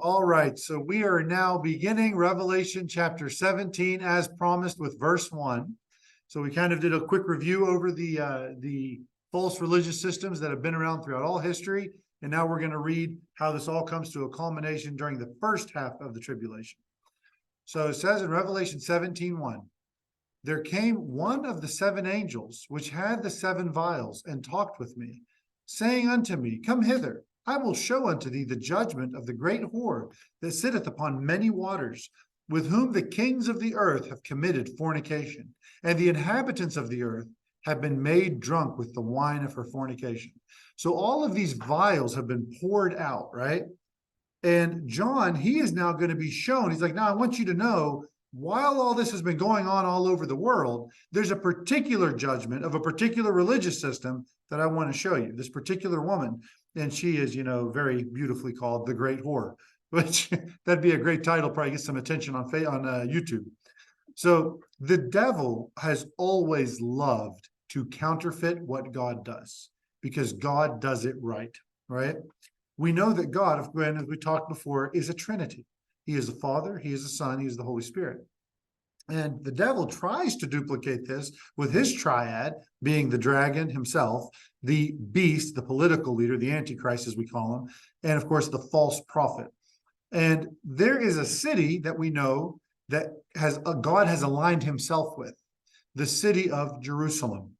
All right, so we are now beginning Revelation chapter 17 as promised with verse 1. So we kind of did a quick review over the false religious systems that have been around throughout all history. And now we're going to read how this all comes to a culmination during the first half of the tribulation. So it says in Revelation 17:1, there came one of the seven angels which had the seven vials and talked with me, saying unto me, Come hither, I will show unto thee the judgment of the great whore that sitteth upon many waters, with whom the kings of the earth have committed fornication, and the inhabitants of the earth have been made drunk with the wine of her fornication. So all of these vials have been poured out, right? And John, he is now going to be shown. He's like, now I want you to know, while all this has been going on all over the world, there's a particular judgment of a particular religious system that I want to show you. This particular woman, and she is, very beautifully called the Great Whore, which that'd be a great title, probably get some attention on YouTube. So the devil has always loved to counterfeit what God does because God does it right? We know that God, as we talked before, is a Trinity. He is the Father, He is the Son, He is the Holy Spirit. And the devil tries to duplicate this with his triad, being the dragon himself, the beast, the political leader, the Antichrist, as we call him, and of course, the false prophet. And there is a city that we know that God has aligned himself with, the city of Jerusalem.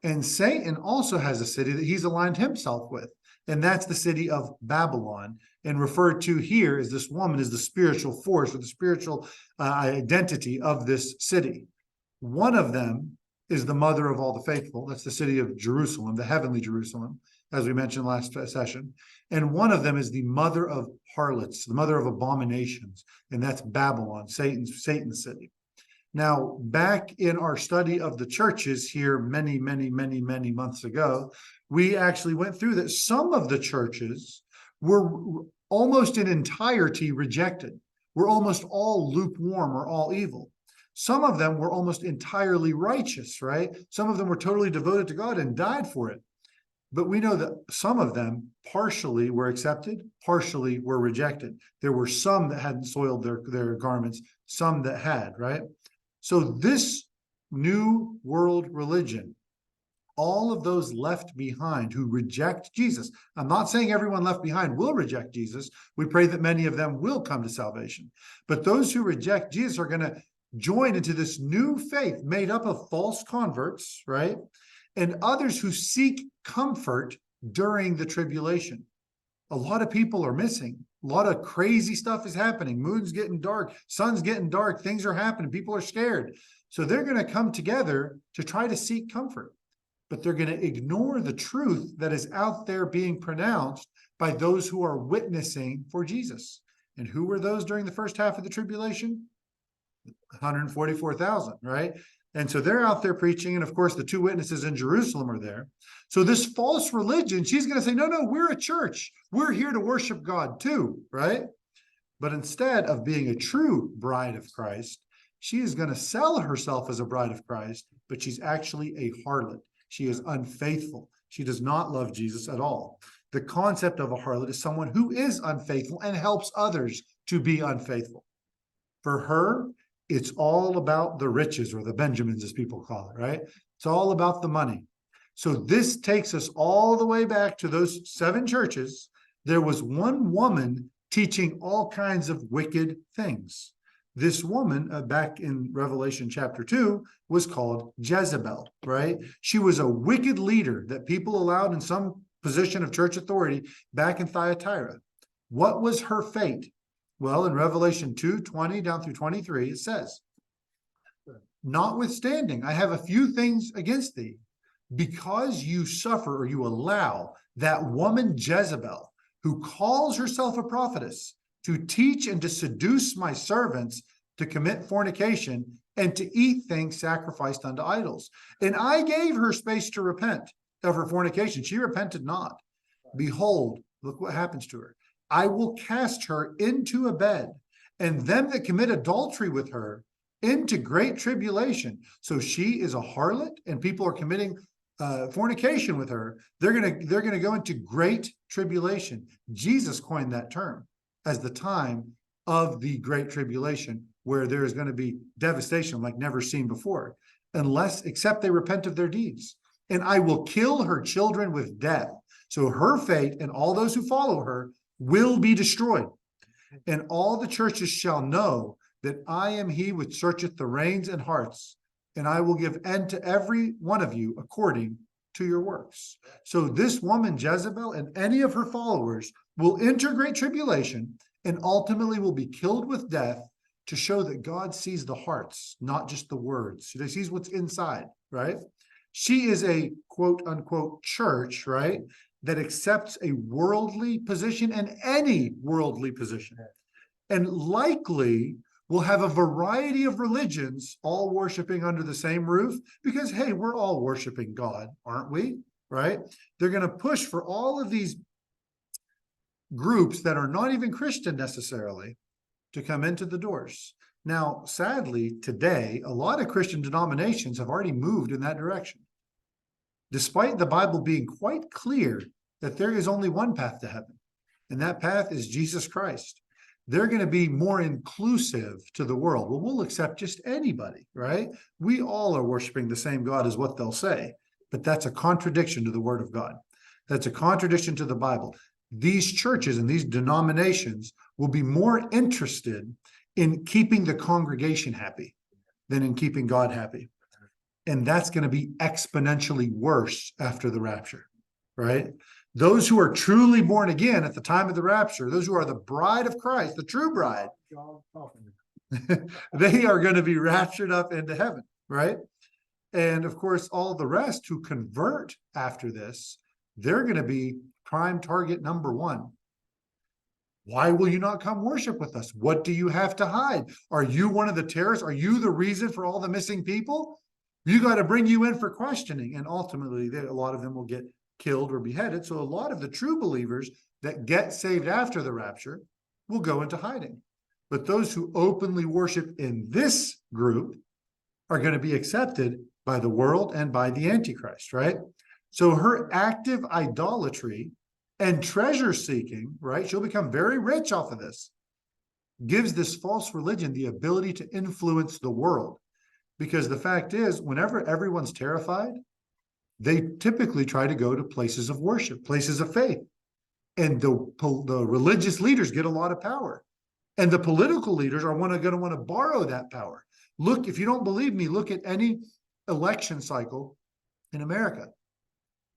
And Satan also has a city that he's aligned himself with, and that's the city of Babylon. And referred to here as this woman is the spiritual force or the spiritual identity of this city. One of them is the mother of all the faithful. That's the city of Jerusalem, the heavenly Jerusalem, as we mentioned last session. And one of them is the mother of harlots, the mother of abominations, and that's Babylon, Satan's city. Now, back in our study of the churches here many months ago, we actually went through that some of the churches were almost in entirety rejected. We're almost all lukewarm or all evil. Some of them were almost entirely righteous, right? Some of them were totally devoted to God and died for it. But we know that some of them partially were accepted, partially were rejected. There were some that hadn't soiled their garments, some that had, right? So this new world religion, all of those left behind who reject Jesus. I'm not saying everyone left behind will reject Jesus. We pray that many of them will come to salvation. But those who reject Jesus are going to join into this new faith made up of false converts, right? And others who seek comfort during the tribulation. A lot of people are missing. A lot of crazy stuff is happening. Moon's getting dark. Sun's getting dark. Things are happening. People are scared. So they're going to come together to try to seek comfort. But they're going to ignore the truth that is out there being pronounced by those who are witnessing for Jesus. And who were those during the first half of the tribulation? 144,000, right? And so they're out there preaching. And of course, the two witnesses in Jerusalem are there. So this false religion, she's going to say, no, we're a church. We're here to worship God too, right? But instead of being a true bride of Christ, she is going to sell herself as a bride of Christ, but she's actually a harlot. She is unfaithful. She does not love Jesus at all. The concept of a harlot is someone who is unfaithful and helps others to be unfaithful. For her, it's all about the riches, or the Benjamins, as people call it, right? It's all about the money. So this takes us all the way back to those seven churches. There was one woman teaching all kinds of wicked things. This woman, back in Revelation chapter 2, was called Jezebel, right? She was a wicked leader that people allowed in some position of church authority back in Thyatira. What was her fate? Well, in Revelation 2:20 down through 23, it says, notwithstanding, I have a few things against thee, because you suffer or you allow that woman Jezebel, who calls herself a prophetess, to teach and to seduce my servants to commit fornication and to eat things sacrificed unto idols. And I gave her space to repent of her fornication. She repented not. Behold, look what happens to her. I will cast her into a bed, and them that commit adultery with her into great tribulation. So she is a harlot, and people are committing fornication with her. They're gonna go into great tribulation. Jesus coined that term. as the time of the Great Tribulation, where there is going to be devastation like never seen before, except they repent of their deeds. And I will kill her children with death. So her fate and all those who follow her will be destroyed. And all the churches shall know that I am he which searcheth the reins and hearts, and I will give end to every one of you according to your works. So this woman, Jezebel, and any of her followers will enter great tribulation and ultimately will be killed with death to show that God sees the hearts, not just the words. He sees what's inside, right? She is a quote unquote church, right, that accepts a worldly position and any worldly position, and likely will have a variety of religions all worshiping under the same roof because, hey, we're all worshiping God, aren't we? Right? They're going to push for all of these groups that are not even Christian necessarily to come into the doors. Now, sadly, today, a lot of Christian denominations have already moved in that direction, despite the Bible being quite clear that there is only one path to heaven, and that path is Jesus Christ. They're going to be more inclusive to the world. Well, we'll accept just anybody, right? We all are worshiping the same God is what they'll say, but that's a contradiction to the Word of God. That's a contradiction to the Bible. These churches and these denominations will be more interested in keeping the congregation happy than in keeping God happy. And that's going to be exponentially worse after the rapture, right? Those who are truly born again at the time of the rapture, those who are the bride of Christ, the true bride, they are going to be raptured up into heaven, right? And of course, all the rest who convert after this, they're going to be prime target number one. Why will you not come worship with us? What do you have to hide? Are you one of the terrorists? Are you the reason for all the missing people? You got to bring you in for questioning. And ultimately, a lot of them will get killed or beheaded. So a lot of the true believers that get saved after the rapture will go into hiding. But those who openly worship in this group are going to be accepted by the world and by the Antichrist, right? So her active idolatry and treasure seeking, right? She'll become very rich off of this, gives this false religion the ability to influence the world. Because the fact is, whenever everyone's terrified, they typically try to go to places of worship, places of faith. And the religious leaders get a lot of power. And the political leaders are going to want to borrow that power. Look, if you don't believe me, look at any election cycle in America.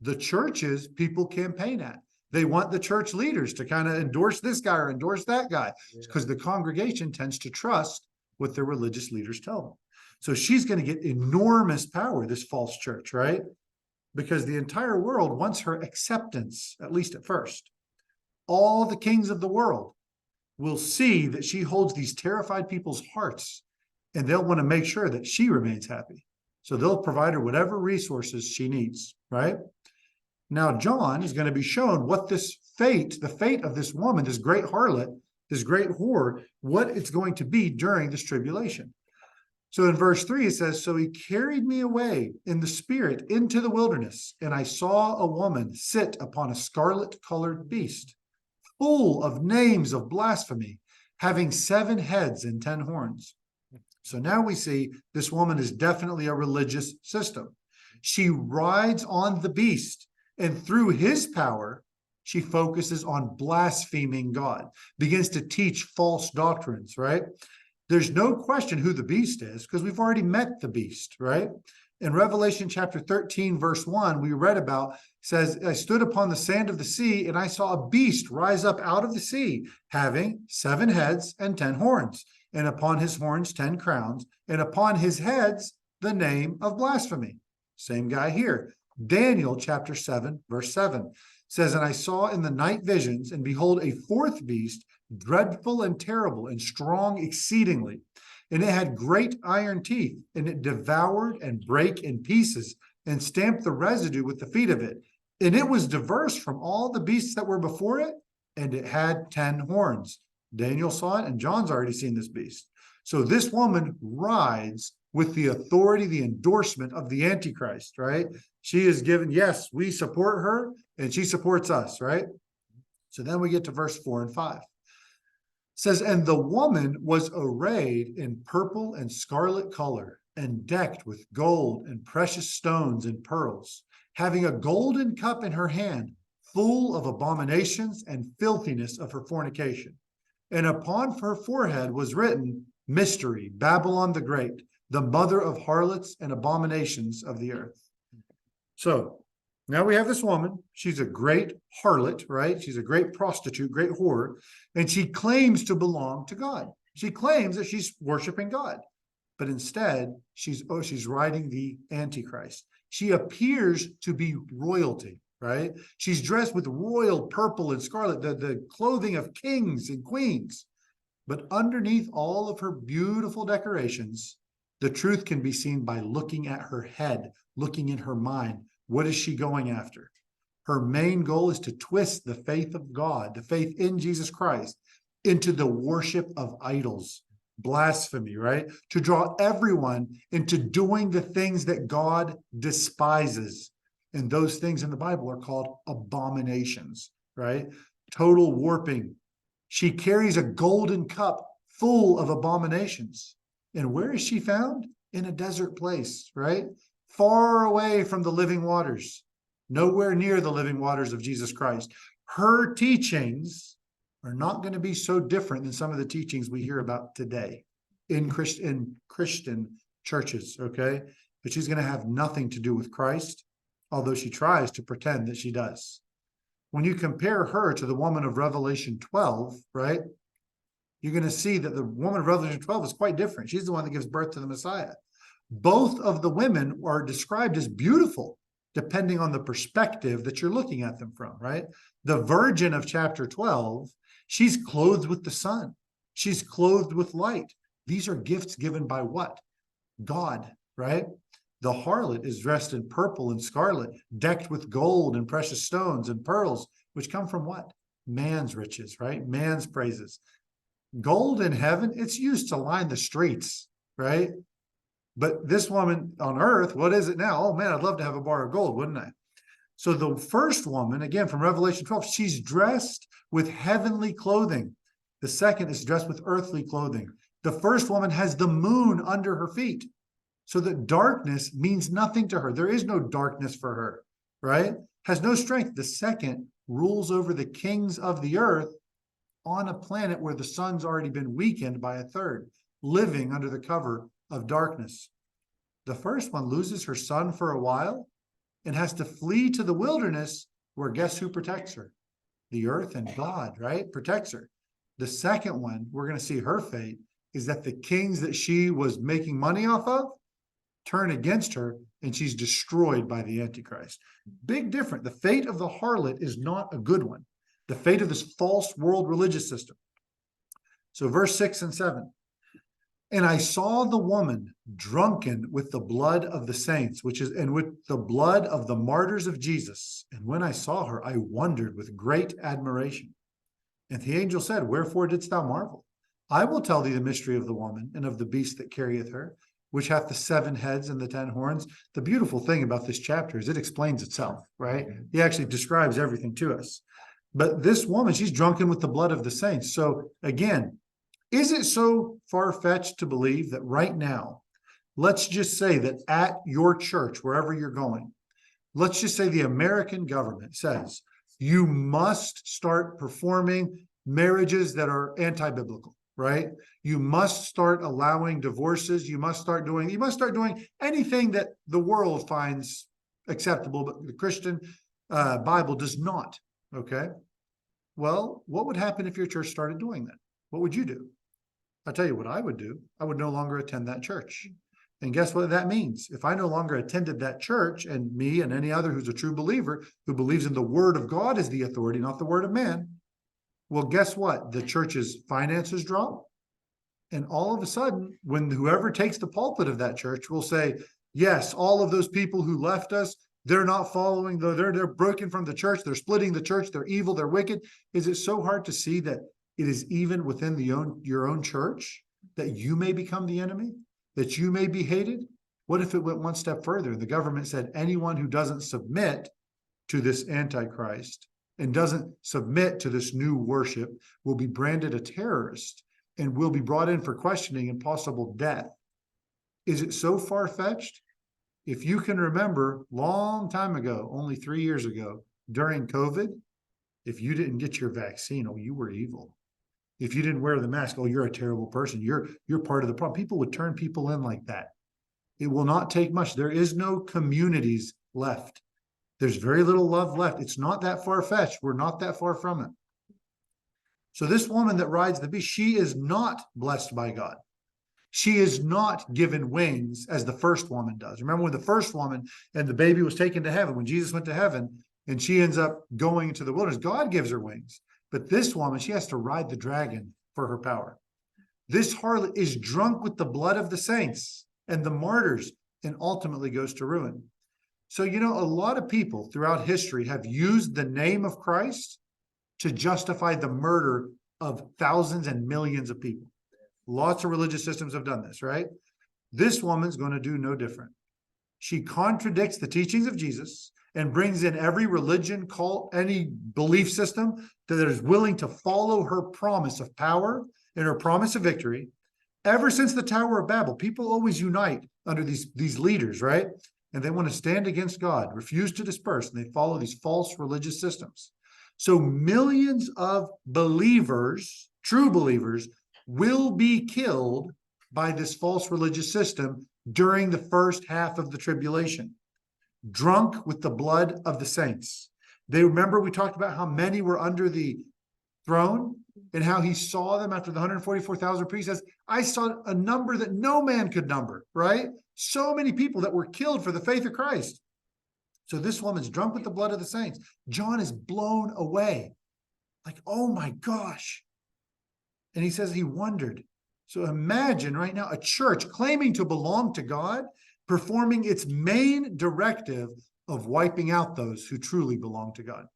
The churches people campaign at. They want the church leaders to kind of endorse this guy or endorse that guy because the congregation tends to trust what their religious leaders tell them. So she's going to get enormous power, this false church, right? Because the entire world wants her acceptance, at least at first. All the kings of the world will see that she holds these terrified people's hearts, and they'll want to make sure that she remains happy. So they'll provide her whatever resources she needs, right? Now, John is going to be shown what this fate, the fate of this woman, this great harlot, this great whore, what it's going to be during this tribulation. So in verse 3, it says, so he carried me away in the spirit into the wilderness, and I saw a woman sit upon a scarlet-colored beast, full of names of blasphemy, having 7 heads and 10 horns. So now we see this woman is definitely a religious system. She rides on the beast, and through his power, she focuses on blaspheming God, begins to teach false doctrines, right? There's no question who the beast is because we've already met the beast, right? In Revelation chapter 13, verse 1, we read about, says, I stood upon the sand of the sea and I saw a beast rise up out of the sea, having 7 heads and 10 horns, and upon his horns 10 crowns, and upon his heads the name of blasphemy. Same guy here. Daniel chapter 7, verse 7 says, and I saw in the night visions, and behold, a 4th beast, dreadful and terrible and strong exceedingly. And it had great iron teeth, and it devoured and brake in pieces and stamped the residue with the feet of it. And it was diverse from all the beasts that were before it, and it had 10 horns. Daniel saw it, and John's already seen this beast. So this woman rides with the authority, the endorsement of the Antichrist, right? She is given, yes, we support her, and she supports us, right? So then we get to verse 4 and 5. says, and the woman was arrayed in purple and scarlet color, and decked with gold and precious stones and pearls, having a golden cup in her hand, full of abominations and filthiness of her fornication. And upon her forehead was written, Mystery, Babylon the Great, the mother of harlots and abominations of the earth. So now we have this woman. She's a great harlot, right? She's a great prostitute, great whore, and she claims to belong to God. She claims that she's worshiping God, but instead she's riding the Antichrist. She appears to be royalty, right? She's dressed with royal purple and scarlet, the clothing of kings and queens. But underneath all of her beautiful decorations, the truth can be seen by looking at her head, looking in her mind. What is she going after? Her main goal is to twist the faith of God, the faith in Jesus Christ, into the worship of idols, blasphemy, right? To draw everyone into doing the things that God despises. And those things in the Bible are called abominations, right? Total warping. She carries a golden cup full of abominations. And where is she found? In a desert place, right? Far away from the living waters, nowhere near the living waters of Jesus Christ. Her teachings are not going to be so different than some of the teachings we hear about today in Christian churches, okay? But she's going to have nothing to do with Christ, although she tries to pretend that she does. When you compare her to the woman of Revelation 12, right, you're going to see that the woman of Revelation 12 is quite different. She's the one that gives birth to the Messiah. Both of the women are described as beautiful, depending on the perspective that you're looking at them from, right? The virgin of chapter 12, she's clothed with the sun. She's clothed with light. These are gifts given by what? God, right? The harlot is dressed in purple and scarlet, decked with gold and precious stones and pearls, which come from what? Man's riches, right? Man's praises. Gold in heaven, it's used to line the streets, right? But this woman on earth, what is it now? Oh man, I'd love to have a bar of gold, wouldn't I? So the first woman, again, from Revelation 12, she's dressed with heavenly clothing. The second is dressed with earthly clothing. The first woman has the moon under her feet, so that darkness means nothing to her. There is no darkness for her, right? Has no strength. The second rules over the kings of the earth on a planet where the sun's already been weakened by a third, living under the cover of darkness. The first one loses her son for a while and has to flee to the wilderness, where guess who protects her? The earth and God, right? Protects her. The second one, we're going to see her fate, is that the kings that she was making money off of turn against her, and she's destroyed by the Antichrist. Big difference. The fate of the harlot is not a good one. The fate of this false world religious system. So verse 6 and 7. And I saw the woman drunken with the blood of the saints, and with the blood of the martyrs of Jesus. And when I saw her, I wondered with great admiration. And the angel said, Wherefore didst thou marvel? I will tell thee the mystery of the woman and of the beast that carrieth her, which hath the 7 heads and the 10 horns. The beautiful thing about this chapter is it explains itself, right? He actually describes everything to us. But this woman, she's drunken with the blood of the saints. So again, is it so far-fetched to believe that right now, let's just say that at your church, wherever you're going, let's just say the American government says you must start performing marriages that are anti-biblical, right? You must start allowing divorces. You must start doing anything that the world finds acceptable, but the Christian Bible does not. Okay. Well, what would happen if your church started doing that? What would you do? I'll tell you what I would do. I would no longer attend that church. And guess what that means? If I no longer attended that church, and me and any other who's a true believer, who believes in the word of God as the authority, not the word of man, well, guess what? The church's finances drop. And all of a sudden, when whoever takes the pulpit of that church will say, yes, all of those people who left us, they're not following, they're broken from the church, they're splitting the church, they're evil, they're wicked. Is it so hard to see that it is even within your own church that you may become the enemy, that you may be hated? What if it went one step further? The government said anyone who doesn't submit to this Antichrist and doesn't submit to this new worship will be branded a terrorist and will be brought in for questioning and possible death. Is it so far-fetched? If you can remember, long time ago, only 3 years ago, during COVID, if you didn't get your vaccine, oh, you were evil. If you didn't wear the mask, oh, you're a terrible person. You're part of the problem. People would turn people in like that. It will not take much. There is no communities left. There's very little love left. It's not that far-fetched. We're not that far from it. So this woman that rides the beast, she is not blessed by God. She is not given wings as the first woman does. Remember when the first woman and the baby was taken to heaven, when Jesus went to heaven and she ends up going into the wilderness, God gives her wings. But this woman, she has to ride the dragon for her power. This harlot is drunk with the blood of the saints and the martyrs and ultimately goes to ruin. So, you know, a lot of people throughout history have used the name of Christ to justify the murder of thousands and millions of people. Lots of religious systems have done this, right? This woman's going to do no different. She contradicts the teachings of Jesus and brings in every religion, cult, any belief system that is willing to follow her promise of power and her promise of victory. Ever since the Tower of Babel, people always unite under these leaders, right? And they want to stand against God, refuse to disperse, and they follow these false religious systems. So millions of believers, true believers, will be killed by this false religious system during the first half of the tribulation, drunk with the blood of the saints. They remember we talked about how many were under the throne and how he saw them after the 144,000 priests. Says, I saw a number that no man could number, right? So many people that were killed for the faith of Christ. So this woman's drunk with the blood of the saints. John is blown away. Like, oh my gosh. And he says he wondered. So imagine right now a church claiming to belong to God, performing its main directive of wiping out those who truly belong to God.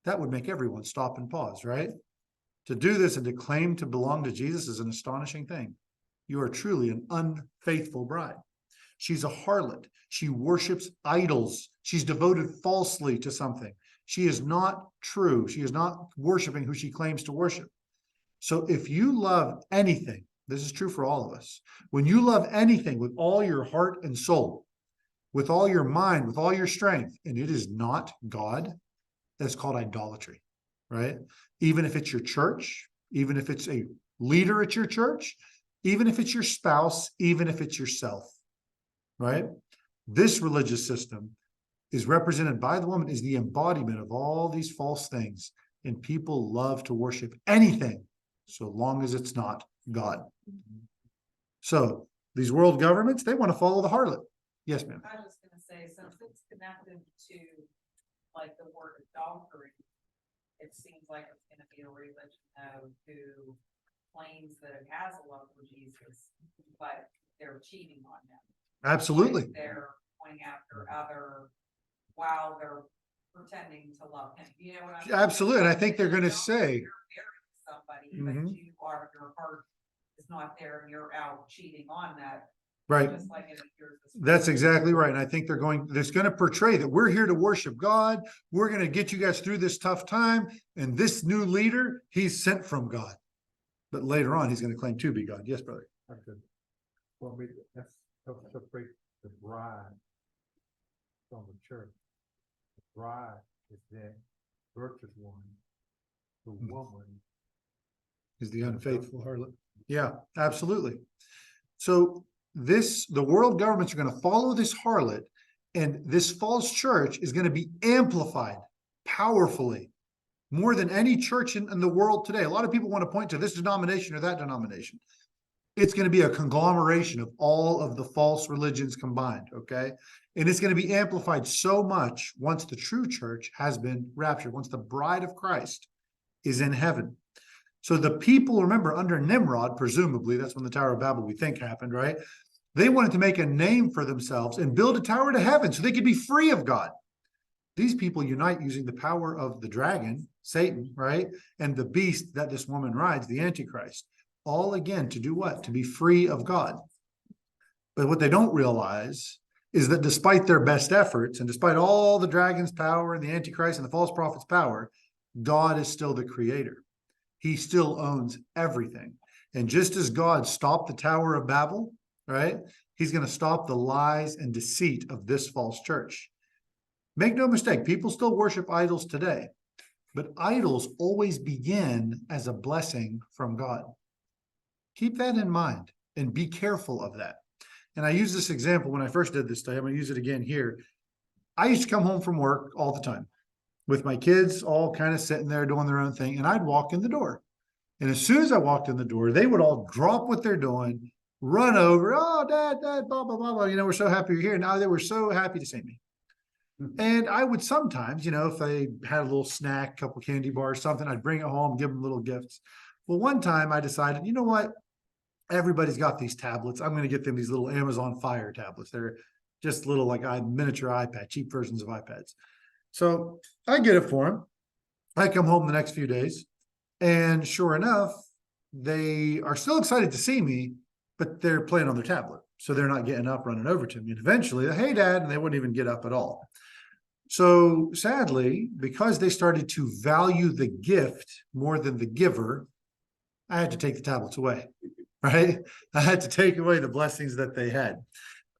That would make everyone stop and pause, right? To do this and to claim to belong to Jesus is an astonishing thing. You are truly an unfaithful bride. She's a harlot. She worships idols. She's devoted falsely to something. She is not true. She is not worshiping who she claims to worship. So if you love anything, this is true for all of us. When you love anything with all your heart and soul, with all your mind, with all your strength, and it is not God, that's called idolatry, right? Even if it's your church, even if it's a leader at your church, even if it's your spouse, even if it's yourself, right? This religious system is represented by the woman, is the embodiment of all these false things. And people love to worship anything so long as it's not God. So these world governments, they want to follow the harlot. Yes, ma'am. I was going to say, since it's connected to like the word adultery, it seems like it's going to be a religion who claims that it has a love for Jesus, but they're cheating on him. Absolutely. Like they're going after other while they're pretending to love him. You know what I'm saying? Absolutely. And I think they're going to say, you're marrying somebody, but your heart is not there and you're out cheating on that. right. Just like it appears this That's exactly right. And I think they're going to portray that we're here to worship God. We're going to get you guys through this tough time. And this new leader, he's sent from God. But later on, he's going to claim to be God. Yes, brother. Okay. Well, let's separate the bride from the church. The bride is that virtuous one. The woman Is the unfaithful harlot. Yeah, absolutely. So the world governments are going to follow this harlot, and this false church is going to be amplified powerfully more than any church in the world today. A lot of people want to point to this denomination or that denomination. It's going to be a conglomeration of all of the false religions combined, okay? And it's going to be amplified so much once the true church has been raptured, once the bride of Christ is in heaven. So the people, remember, under Nimrod, presumably, that's when the Tower of Babel we think happened, right? They wanted to make a name for themselves and build a tower to heaven so they could be free of God. These people unite using the power of the dragon, Satan, right? And the beast that this woman rides, the Antichrist. All again, to do what? To be free of God. But what they don't realize is that despite their best efforts and despite all the dragon's power and the Antichrist and the false prophet's power, God is still the creator. He still owns everything. And just as God stopped the Tower of Babel, right? He's going to stop the lies and deceit of this false church. Make no mistake, people still worship idols today, but idols always begin as a blessing from God. Keep that in mind and be careful of that. And I use this example when I first did this study. I'm going to use it again here. I used to come home from work all the time with my kids all kind of sitting there doing their own thing, and I'd walk in the door. And as soon as I walked in the door, they would all drop what they're doing, run over, oh, dad, blah, blah, blah, blah. You know, we're so happy you're here. Now they were so happy to see me. And I would sometimes, you know, if they had a little snack, couple candy bars, something, I'd bring it home, give them little gifts. Well, one time I decided, you know what? Everybody's got these tablets. I'm going to get them these little Amazon Fire tablets. They're just little like miniature iPad, cheap versions of iPads. So I get it for them. I come home the next few days, and sure enough, they are still excited to see me, but they're playing on their tablet. So they're not getting up, running over to me. And eventually, hey, Dad, and they wouldn't even get up at all. So sadly, because they started to value the gift more than the giver, I had to take the tablets away, right? I had to take away the blessings that they had.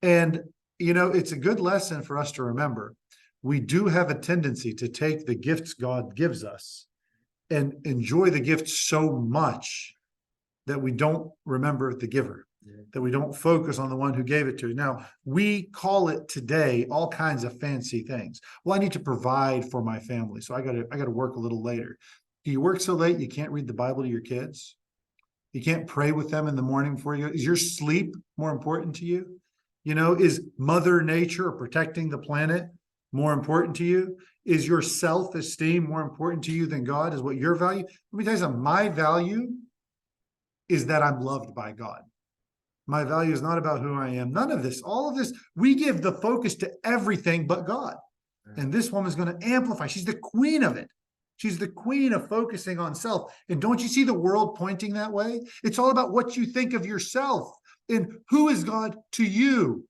And, you know, it's a good lesson for us to remember. We do have a tendency to take the gifts God gives us and enjoy the gift so much that we don't remember the giver, that we don't focus on the one who gave it to us. Now, we call it today all kinds of fancy things. Well, I need to provide for my family, so I gotta work a little later. Do you work so late you can't read the Bible to your kids? You can't pray with them in the morning before you go? Is your sleep more important to you? You know, is Mother Nature or protecting the planet more important to you? Is your self-esteem more important to you than God? Is what your value? Let me tell you something. My value is that I'm loved by God. My value is not about who I am. None of this, all of this, we give the focus to everything but God. And this woman's going to amplify. She's the queen of it. She's the queen of focusing on self. And don't you see the world pointing that way? It's all about what you think of yourself and who is God to you.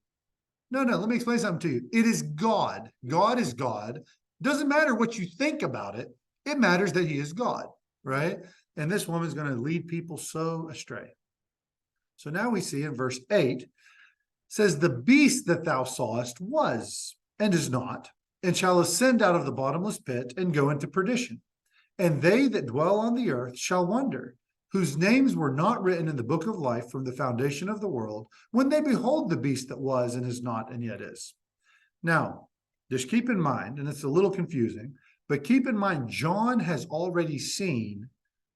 No, let me explain something to you. It is God. God is God. Doesn't matter what you think about it. It matters that he is God, right? And this woman's going to lead people so astray. So now we see in verse 8, says, the beast that thou sawest was and is not, and shall ascend out of the bottomless pit and go into perdition. And they that dwell on the earth shall wonder, whose names were not written in the book of life from the foundation of the world, when they behold the beast that was and is not and yet is. Now, just keep in mind, and it's a little confusing, but keep in mind, John has already seen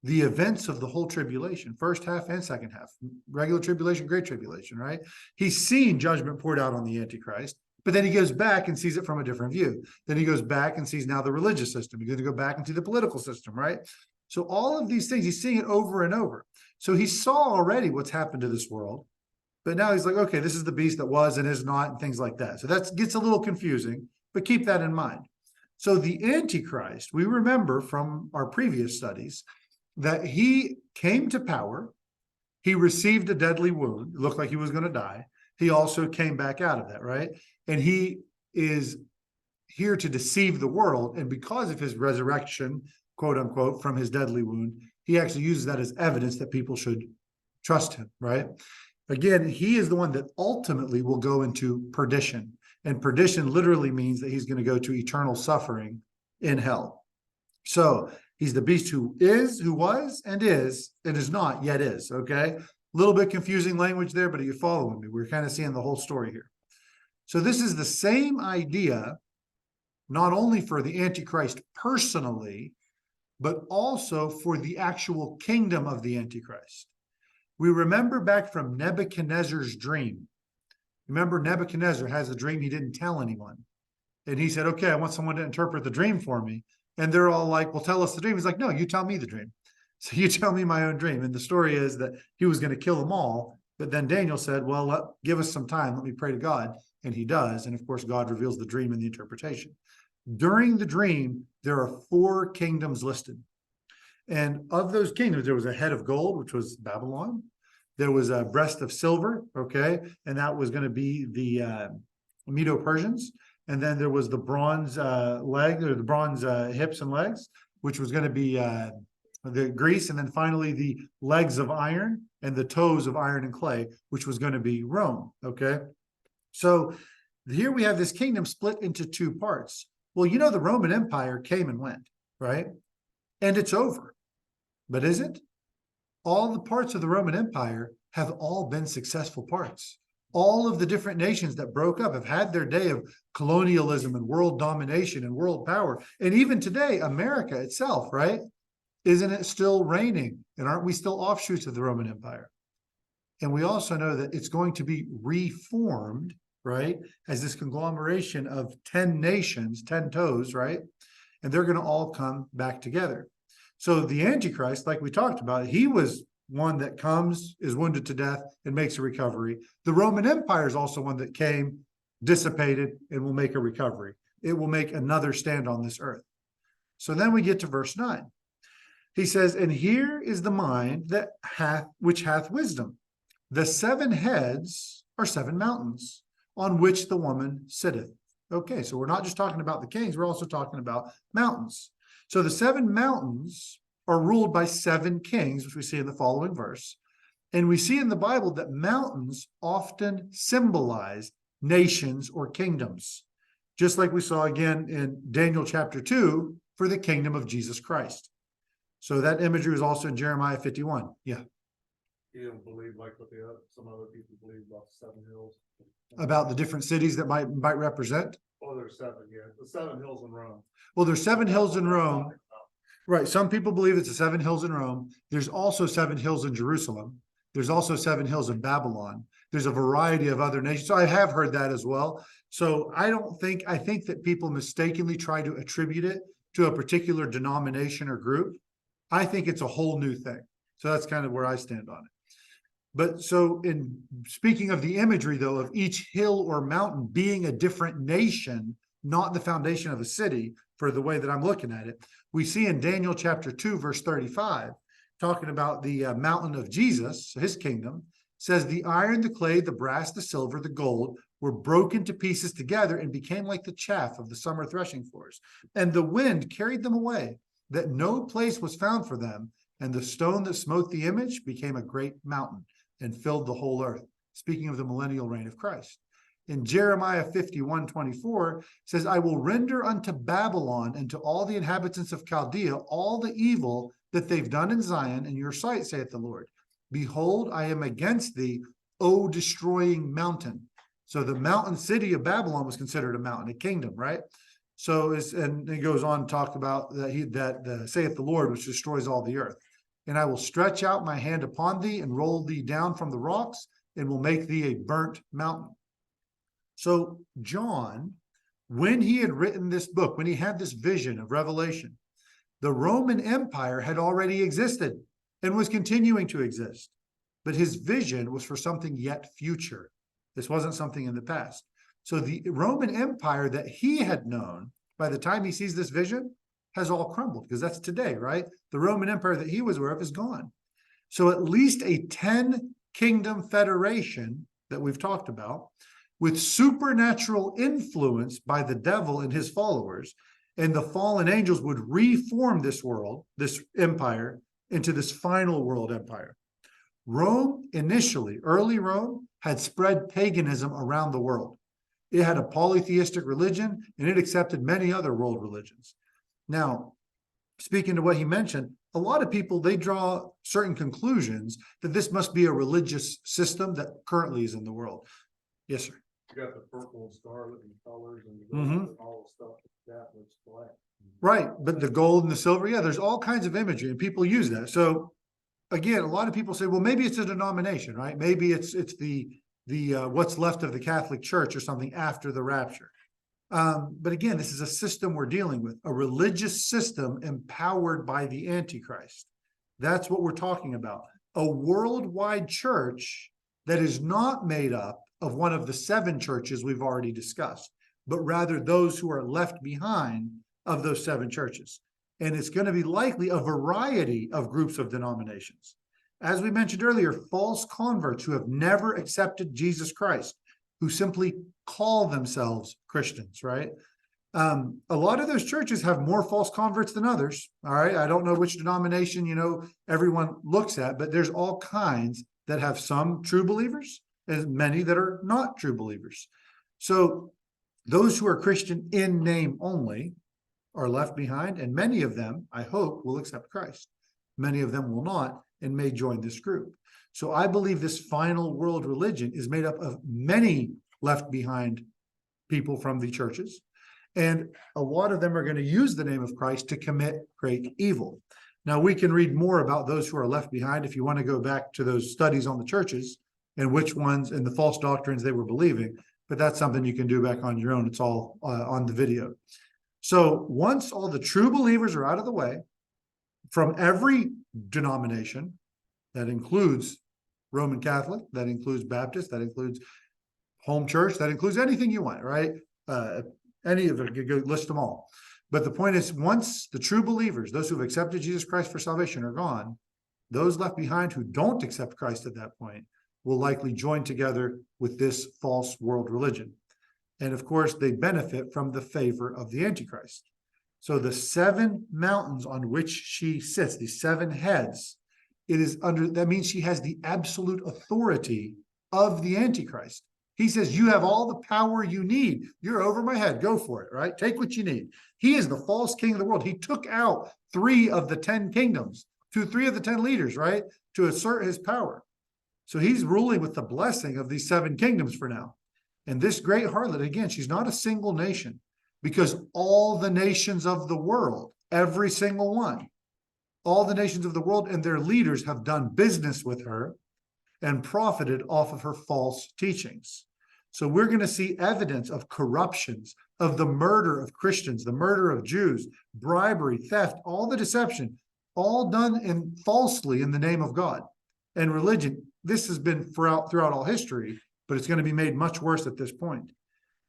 the events of the whole tribulation, first half and second half, regular tribulation, great tribulation, right? He's seen judgment poured out on the Antichrist, but then he goes back and sees it from a different view. Then he goes back and sees now the religious system. He's going to go back into the political system, right? So all of these things, he's seeing it over and over. So he saw already what's happened to this world, but now he's like, okay, this is the beast that was and is not, and things like that. So that gets a little confusing, but keep that in mind. So the Antichrist, we remember from our previous studies, that he came to power, he received a deadly wound, it looked like he was going to die. He also came back out of that, right? And he is here to deceive the world. And because of his resurrection, quote unquote, from his deadly wound, he actually uses that as evidence that people should trust him, right? Again, he is the one that ultimately will go into perdition. And perdition literally means that he's going to go to eternal suffering in hell. So he's the beast who is, who was, and is not, yet is, okay? A little bit confusing language there, but are you following me? We're kind of seeing the whole story here. So this is the same idea, not only for the Antichrist personally, but also for the actual kingdom of the Antichrist. We remember back from Nebuchadnezzar's dream. Remember, Nebuchadnezzar has a dream he didn't tell anyone. And he said, okay, I want someone to interpret the dream for me. And they're all like, well, tell us the dream. He's like, no, you tell me the dream. So you tell me my own dream. And the story is that he was going to kill them all. But then Daniel said, well, give us some time. Let me pray to God. And he does. And of course, God reveals the dream and the interpretation. During the dream, there are 4 kingdoms listed. And of those kingdoms, there was a head of gold, which was Babylon. There was a breast of silver, okay? And that was going to be the Medo-Persians. And then there was the bronze leg, or the bronze hips and legs, which was going to be the Greece. And then finally the legs of iron and the toes of iron and clay, which was going to be Rome. Okay. So here we have this kingdom split into two parts. Well, you know, the Roman Empire came and went, right? And it's over. But is it? All the parts of the Roman Empire have all been successful parts. All of the different nations that broke up have had their day of colonialism and world domination and world power. And even today, America itself, right? Isn't it still reigning? And aren't we still offshoots of the Roman Empire? And we also know that it's going to be reformed, right? As this conglomeration of 10 nations, 10 toes, right? And they're going to all come back together. So the Antichrist, like we talked about, he was one that comes, is wounded to death, and makes a recovery. The Roman Empire is also one that came, dissipated, and will make a recovery. It will make another stand on this earth. So then we get to verse 9. He says, and here is the mind that which hath wisdom. The 7 heads are 7 mountains on which the woman sitteth. Okay, so we're not just talking about the kings, we're also talking about mountains. So the 7 mountains are ruled by 7 kings, which we see in the following verse. And we see in the Bible that mountains often symbolize nations or kingdoms, just like we saw again in Daniel chapter 2 for the kingdom of Jesus Christ. So that imagery is also in Jeremiah 51. Yeah. You don't believe like what some other people believe about the 7 hills? About the different cities that might represent? Oh, there's 7, yeah. The 7 hills in Rome. Well, there's 7 hills in Rome. Right. Some people believe it's the 7 hills in Rome. There's also 7 hills in Jerusalem. There's also 7 hills in Babylon. There's a variety of other nations. So I have heard that as well. So I think that people mistakenly try to attribute it to a particular denomination or group. I think it's a whole new thing. So that's kind of where I stand on it. But so in speaking of the imagery, though, of each hill or mountain being a different nation, not the foundation of a city, for the way that I'm looking at it, we see in Daniel chapter 2, verse 35, talking about the mountain of Jesus, his kingdom, says the iron, the clay, the brass, the silver, the gold were broken to pieces together and became like the chaff of the summer threshing floors. And the wind carried them away, that no place was found for them. And the stone that smote the image became a great mountain and filled the whole earth. Speaking of the millennial reign of Christ. In Jeremiah 51:24 says, I will render unto Babylon and to all the inhabitants of Chaldea all the evil that they've done in Zion in your sight, saith the Lord. Behold, I am against thee, O destroying mountain. So the mountain city of Babylon was considered a mountain, a kingdom, right? So and it goes on to talk about that saith the Lord, which destroys all the earth. And I will stretch out my hand upon thee and roll thee down from the rocks and will make thee a burnt mountain. So John, when he had written this book, when he had this vision of Revelation, the Roman Empire had already existed and was continuing to exist. But his vision was for something yet future. This wasn't something in the past. So the Roman Empire that he had known, by the time he sees this vision, has all crumbled, because that's today, right? The Roman Empire that he was aware of is gone. So at least a 10-kingdom federation that we've talked about, with supernatural influence by the devil and his followers, and the fallen angels would reform this world, this empire, into this final world empire. Rome initially, early Rome, had spread paganism around the world. It had a polytheistic religion, and it accepted many other world religions. Now, speaking to what he mentioned, a lot of people, they draw certain conclusions that this must be a religious system that currently is in the world. Yes, sir. You got the purple and scarlet and colors and the gold and all the stuff that looks black. Right, but the gold and the silver, yeah, there's all kinds of imagery, and people use that. So again, a lot of people say, well, maybe it's a denomination, right? Maybe it's the what's left of the Catholic Church or something after the rapture. But again, this is a system we're dealing with, a religious system empowered by the Antichrist. That's what we're talking about. A worldwide church that is not made up of one of the 7 churches we've already discussed, but rather those who are left behind of those 7 churches. And it's going to be likely a variety of groups of denominations. As we mentioned earlier, false converts who have never accepted Jesus Christ, who simply call themselves Christians, right? A lot of those churches have more false converts than others. All right. I don't know which denomination, everyone looks at, but there's all kinds that have some true believers and many that are not true believers. So those who are Christian in name only are left behind, and many of them, I hope, will accept Christ. Many of them will not and may join this group. So I believe this final world religion is made up of many left behind people from the churches. And a lot of them are going to use the name of Christ to commit great evil. Now, we can read more about those who are left behind if you want to go back to those studies on the churches and which ones and the false doctrines they were believing. But that's something you can do back on your own. It's all on the video. So once all the true believers are out of the way from every denomination, that includes Roman Catholic, that includes Baptist, that includes home church, that includes anything you want, right? Any of it, you could list them all. But the point is, once the true believers, those who have accepted Jesus Christ for salvation, are gone, those left behind who don't accept Christ at that point will likely join together with this false world religion. And of course, they benefit from the favor of the Antichrist. So the 7 mountains on which she sits, these 7 heads, that means she has the absolute authority of the Antichrist. He says, you have all the power you need. You're over my head. Go for it, right? Take what you need. He is the false king of the world. He took out 3 of the 10 kingdoms, 3 of the 10 leaders, right? To assert his power. So he's ruling with the blessing of these 7 kingdoms for now. And this great harlot, again, she's not a single nation, because all the nations of the world, every single one, all the nations of the world and their leaders have done business with her and profited off of her false teachings. So we're going to see evidence of corruptions, of the murder of Christians, the murder of Jews, bribery, theft, all the deception, all done falsely in the name of God and religion. This has been throughout all history, but it's going to be made much worse at this point.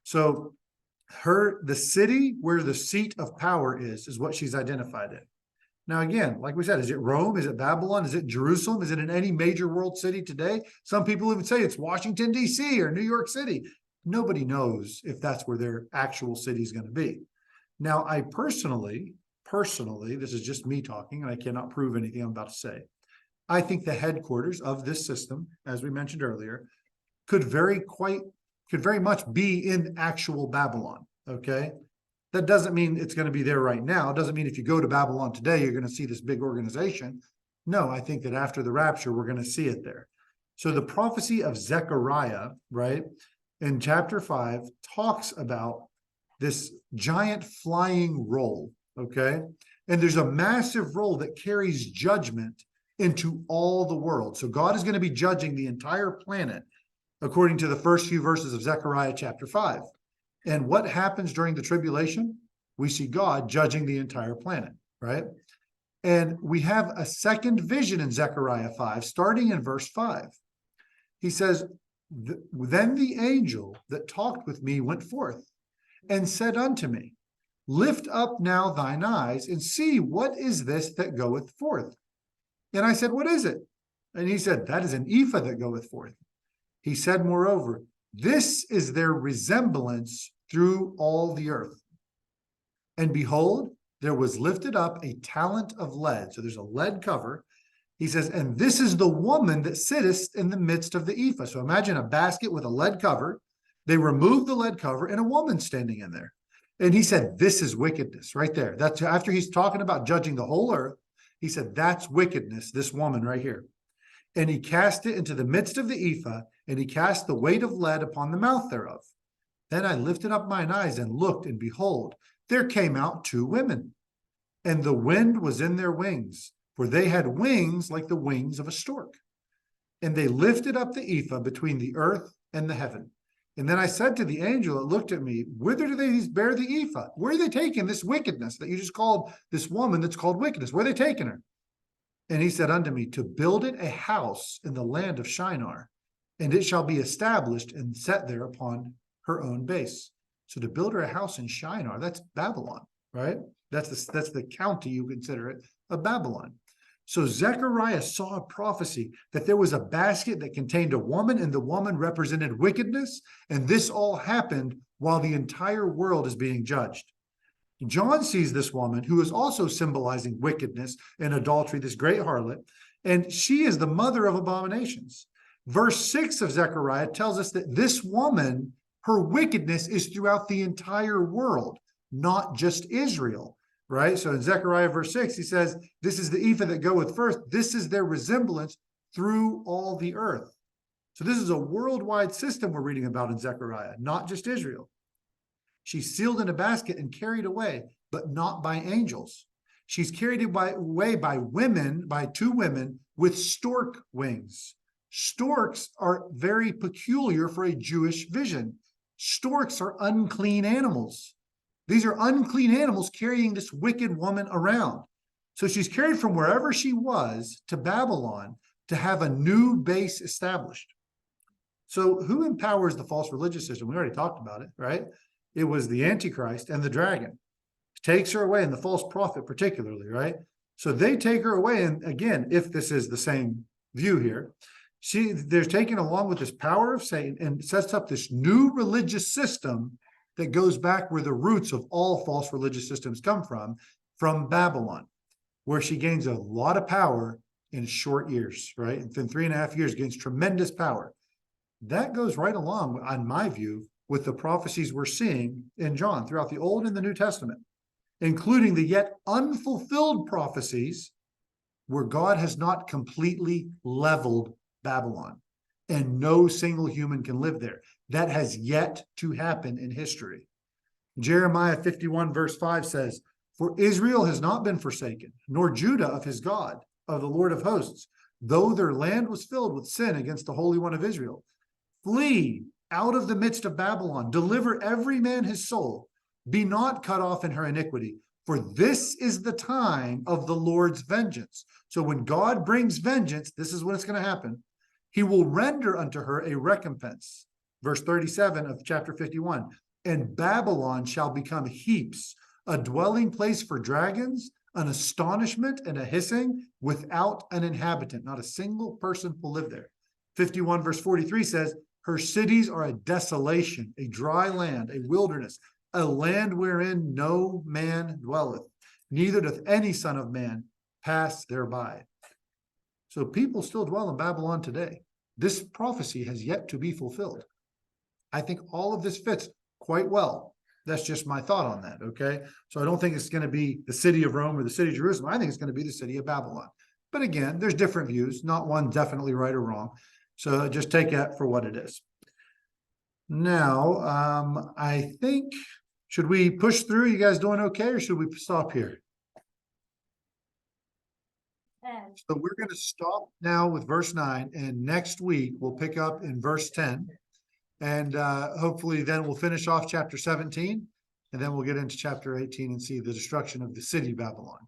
So the city where the seat of power is what she's identified in. Now, again, like we said, is it Rome? Is it Babylon? Is it Jerusalem? Is it in any major world city today? Some people even say it's Washington, D.C. or New York City. Nobody knows if that's where their actual city is going to be. Now, I personally, this is just me talking, and I cannot prove anything I'm about to say. I think the headquarters of this system, as we mentioned earlier, could very much be in actual Babylon, okay? That doesn't mean it's going to be there right now. It doesn't mean if you go to Babylon today, you're going to see this big organization. No, I think that after the rapture, we're going to see it there. So the prophecy of Zechariah, right, in chapter 5, talks about this giant flying roll, okay? And there's a massive roll that carries judgment into all the world. So God is going to be judging the entire planet according to the first few verses of Zechariah chapter 5. And what happens during the tribulation? We see God judging the entire planet, right? And we have a second vision in Zechariah 5, starting in verse 5. He says, then the angel that talked with me went forth and said unto me, lift up now thine eyes and see what is this that goeth forth. And I said, what is it? And he said, that is an ephah that goeth forth. He said, moreover, this is their resemblance through all the earth. And behold, there was lifted up a talent of lead. So there's a lead cover. He says, and this is the woman that sitteth in the midst of the ephah. So imagine a basket with a lead cover. They removed the lead cover and a woman standing in there. And he said, this is wickedness right there. That's after he's talking about judging the whole earth. He said, that's wickedness, this woman right here. And he cast it into the midst of the ephah, and he cast the weight of lead upon the mouth thereof. Then I lifted up mine eyes and looked, and behold, there came out 2 women. And the wind was in their wings, for they had wings like the wings of a stork. And they lifted up the ephah between the earth and the heaven. And then I said to the angel that looked at me, whither do they bear the ephah? Where are they taking this wickedness that you just called this woman that's called wickedness? Where are they taking her? And he said unto me, to build it a house in the land of Shinar, and it shall be established and set there upon her own base. So to build her a house in Shinar, that's Babylon, right? That's the county, you consider it, of Babylon. So Zechariah saw a prophecy that there was a basket that contained a woman, and the woman represented wickedness. And this all happened while the entire world is being judged. John sees this woman who is also symbolizing wickedness and adultery, this great harlot, and she is the mother of abominations. Verse 6 of Zechariah tells us that this woman, her wickedness is throughout the entire world, not just Israel, right? So in Zechariah verse 6, he says, this is the ephah that goeth first. This is their resemblance through all the earth. So this is a worldwide system we're reading about in Zechariah, not just Israel. She's sealed in a basket and carried away, but not by angels. She's carried away by women, by two women with stork wings. Storks are very peculiar for a Jewish vision. Storks are unclean animals. These are unclean animals carrying this wicked woman around. So she's carried from wherever she was to Babylon to have a new base established. So who empowers the false religious system? We already talked about it, right? It was the Antichrist and the dragon. Takes her away, and the false prophet particularly, right? So they take her away, and again, if this is the same view here, they're taken along with this power of Satan and sets up this new religious system that goes back where the roots of all false religious systems come from Babylon, where she gains a lot of power in short years, right? Within 3.5 years, gains tremendous power. That goes right along, on my view, with the prophecies we're seeing in John throughout the Old and the New Testament, including the yet unfulfilled prophecies where God has not completely leveled Babylon and no single human can live there. That has yet to happen in history. Jeremiah 51 verse 5 says, for Israel has not been forsaken, nor Judah of his God, of the Lord of hosts, though their land was filled with sin against the Holy One of Israel. Flee out of the midst of Babylon, deliver every man his soul, be not cut off in her iniquity, for this is the time of the Lord's vengeance. So when God brings vengeance, this is when it's going to happen. He will render unto her a recompense. Verse 37 of chapter 51, and Babylon shall become heaps, a dwelling place for dragons, an astonishment and a hissing, without an inhabitant. Not a single person will live there. 51 verse 43 says, her cities are a desolation, a dry land, a wilderness, a land wherein no man dwelleth, neither doth any son of man pass thereby. So people still dwell in Babylon today. This prophecy has yet to be fulfilled. I think all of this fits quite well. That's just my thought on that, okay? So I don't think it's going to be the city of Rome or the city of Jerusalem. I think it's going to be the city of Babylon. But again, there's different views, not one definitely right or wrong. So just take that for what it is. Now, I think, should we push through? You guys doing okay, or should we stop here? So we're going to stop now with verse 9, and next week we'll pick up in verse 10. And hopefully then we'll finish off chapter 17, and then we'll get into chapter 18 and see the destruction of the city Babylon.